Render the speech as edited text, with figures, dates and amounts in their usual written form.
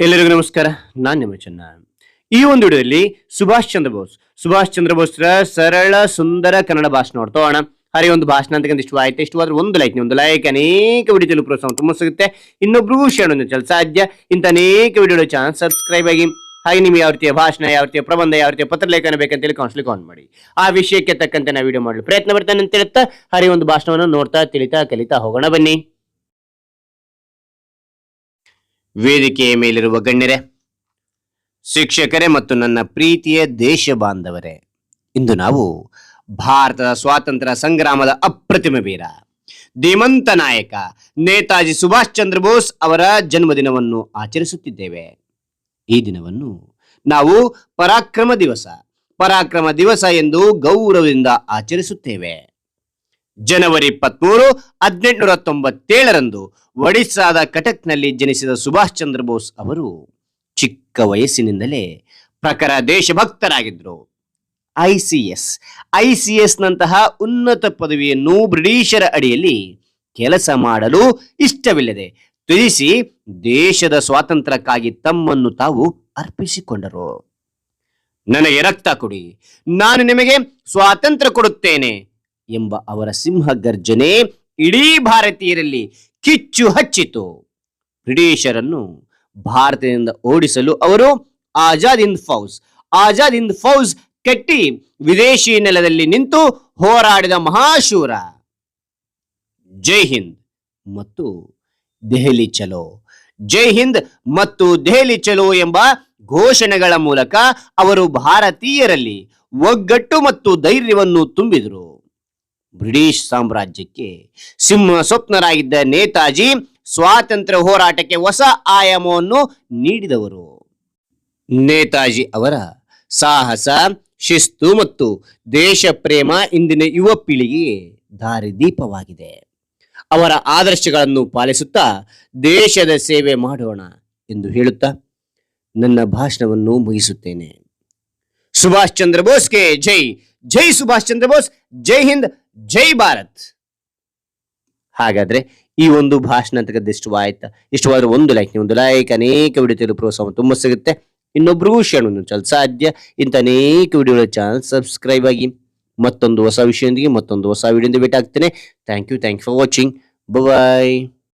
ಎಲ್ಲರಿಗೂ ನಮಸ್ಕಾರ. ನಾನು ನಿಮ್ಮ ಚೆನ್ನ. ಈ ಒಂದು ವಿಡಿಯೋದಲ್ಲಿ ಸುಭಾಷ್ ಚಂದ್ರ ಬೋಸ್ರ ಸರಳ ಸುಂದರ ಕನ್ನಡ ಭಾಷಣ ನೋಡ್ತೋಣ. ಹರಿ ಒಂದು ಭಾಷಣ ಅಂತ ಇಷ್ಟವಾಯ್ತು. ಇಷ್ಟವಾದ್ರೆ ಒಂದು ಲೈಕ್ ಅನೇಕ ವಿಡಿಯೋ ಪ್ರೋತ್ಸಾಹ ತುಂಬ ಸಿಗುತ್ತೆ. ಇನ್ನೊಬ್ರಿಗೂ ಶೇರ್ ಚಾನಲ್ ಸಾಧ್ಯ. ಇಂಥ ಅನೇಕ ವಿಡಿಯೋ ಚಾನಲ್ ಸಬ್ಸ್ಕ್ರೈಬ್ ಆಗಿ. ಹಾಗೆ ನಿಮ್ಗೆ ಯಾವ ರೀತಿಯ ಭಾಷಣ, ಯಾವ ರೀತಿಯ ಪ್ರಬಂಧ, ಯಾವ ರೀತಿಯ ಪತ್ರಲೇಖನ ಬೇಕಂತೇಳಿ ಕಾಮೆಂಟ್ ಮಾಡಿ. ಆ ವಿಷಯಕ್ಕೆ ತಕ್ಕಂತೆ ನಾವು ವಿಡಿಯೋ ಮಾಡಲು ಪ್ರಯತ್ನ ಬರ್ತಾನೆ ಅಂತ ಹೇಳ್ತಾ ಹರಿ ಒಂದು ಭಾಷಣವನ್ನು ನೋಡ್ತಾ ಕಲಿತಾ ಹೋಗೋಣ ಬನ್ನಿ. ವೇದಿಕೆಯ ಮೇಲಿರುವ ಗಣ್ಯರೇ, ಶಿಕ್ಷಕರೇ ಮತ್ತು ನನ್ನ ಪ್ರೀತಿಯ ದೇಶ ಬಾಂಧವರೇ, ಇಂದು ನಾವು ಭಾರತದ ಸ್ವಾತಂತ್ರ್ಯ ಸಂಗ್ರಾಮದ ಅಪ್ರತಿಮ ವೀರ, ಧೀಮಂತ ನಾಯಕ ನೇತಾಜಿ ಸುಭಾಷ್ ಚಂದ್ರ ಬೋಸ್ ಅವರ ಜನ್ಮದಿನವನ್ನು ಆಚರಿಸುತ್ತಿದ್ದೇವೆ. ಈ ದಿನವನ್ನು ನಾವು ಪರಾಕ್ರಮ ದಿವಸ ಎಂದು ಗೌರವದಿಂದ ಆಚರಿಸುತ್ತೇವೆ. ಜನವರಿ 23, 1897ರಂದು ಒಡಿಸ್ಸಾದ ಕಟಕ್ನಲ್ಲಿ ಜನಿಸಿದ ಸುಭಾಷ್ ಚಂದ್ರ ಬೋಸ್ ಅವರು ಚಿಕ್ಕ ವಯಸ್ಸಿನಿಂದಲೇ ಪ್ರಖರ ದೇಶಭಕ್ತರಾಗಿದ್ದರು. ಐಸಿಎಸ್ ನಂತಹ ಉನ್ನತ ಪದವಿಯನ್ನು ಬ್ರಿಟಿಷರ ಅಡಿಯಲ್ಲಿ ಕೆಲಸ ಮಾಡಲು ಇಷ್ಟವಿಲ್ಲದೆ ತ್ಯಜಿಸಿ ದೇಶದ ಸ್ವಾತಂತ್ರ್ಯಕ್ಕಾಗಿ ತಮ್ಮನ್ನು ತಾವು ಅರ್ಪಿಸಿಕೊಂಡರು. ನನಗೆ ರಕ್ತ ಕೊಡಿ, ನಾನು ನಿಮಗೆ ಸ್ವಾತಂತ್ರ್ಯ ಕೊಡುತ್ತೇನೆ ಎಂಬ ಅವರ ಸಿಂಹ ಗರ್ಜನೆ ಇಡೀ ಭಾರತೀಯರಲ್ಲಿ ಕಿಚ್ಚು ಹಚ್ಚಿತು. ಬ್ರಿಟಿಷರನ್ನು ಭಾರತದಿಂದ ಓಡಿಸಲು ಅವರು ಆಜಾದ್ ಹಿಂದ್ ಫೌಜ್ ಕಟ್ಟಿ ವಿದೇಶಿ ನೆಲದಲ್ಲಿ ನಿಂತು ಹೋರಾಡಿದ ಮಹಾಶೂರ. ಜೈ ಹಿಂದ್ ಮತ್ತು ದೆಹಲಿ ಚಲೋ ಎಂಬ ಘೋಷಣೆಗಳ ಮೂಲಕ ಅವರು ಭಾರತೀಯರಲ್ಲಿ ಒಗ್ಗಟ್ಟು ಮತ್ತು ಧೈರ್ಯವನ್ನು ತುಂಬಿದರು. ಬ್ರಿಟಿಷ್ ಸಾಮ್ರಾಜ್ಯಕ್ಕೆ ಸಿಂಹ ಸ್ವಪ್ನರಾಗಿದ್ದ ನೇತಾಜಿ ಸ್ವಾತಂತ್ರ್ಯ ಹೋರಾಟಕ್ಕೆ ಹೊಸ ಆಯಾಮವನ್ನು ನೀಡಿದವರು. ನೇತಾಜಿ ಅವರ ಸಾಹಸ, ಶಿಸ್ತು ಮತ್ತು ದೇಶ ಪ್ರೇಮ ಇಂದಿನ ಯುವ ಪೀಳಿಗೆಗೆ ದಾರಿದೀಪವಾಗಿದೆ. ಅವರ ಆದರ್ಶಗಳನ್ನು ಪಾಲಿಸುತ್ತಾ ದೇಶದ ಸೇವೆ ಮಾಡೋಣ ಎಂದು ಹೇಳುತ್ತಾ ನನ್ನ ಭಾಷಣವನ್ನು ಮುಗಿಸುತ್ತೇನೆ. ಸುಭಾಷ್ ಚಂದ್ರ ಬೋಸ್ಗೆ ಜೈ. ಜೈ ಸುಭಾಷ್ ಚಂದ್ರ ಬೋಸ್. ಜೈ ಹಿಂದ್, ಜೈ ಭಾರತ್. ಹಾಗಾದ್ರೆ ಈ ಒಂದು ಭಾಷಣ ಅಂತ ಇಷ್ಟವಾದ್ರೆ ಒಂದು ಲೈಕ್ ಅನೇಕ ವಿಡಿಯೋ ಪ್ರೋತ್ಸಾಹ ತುಂಬ ಸಿಗುತ್ತೆ. ಇನ್ನೊಬ್ರಿಗೂ ಶೇರ್ ಚಾನಲ್ ಸಾಧ್ಯ. ಇಂಥ ಅನೇಕ ವಿಡಿಯೋಗಳ ಚಾನಲ್ ಸಬ್ಸ್ಕ್ರೈಬ್ ಆಗಿ. ಮತ್ತೊಂದು ಹೊಸ ವಿಷಯದೊಂದಿಗೆ ಮತ್ತೊಂದು ಹೊಸ ವಿಡಿಯೋದಿಂದ ಭೇಟಿ ಆಗ್ತೇನೆ. Thank you for watching. Bye.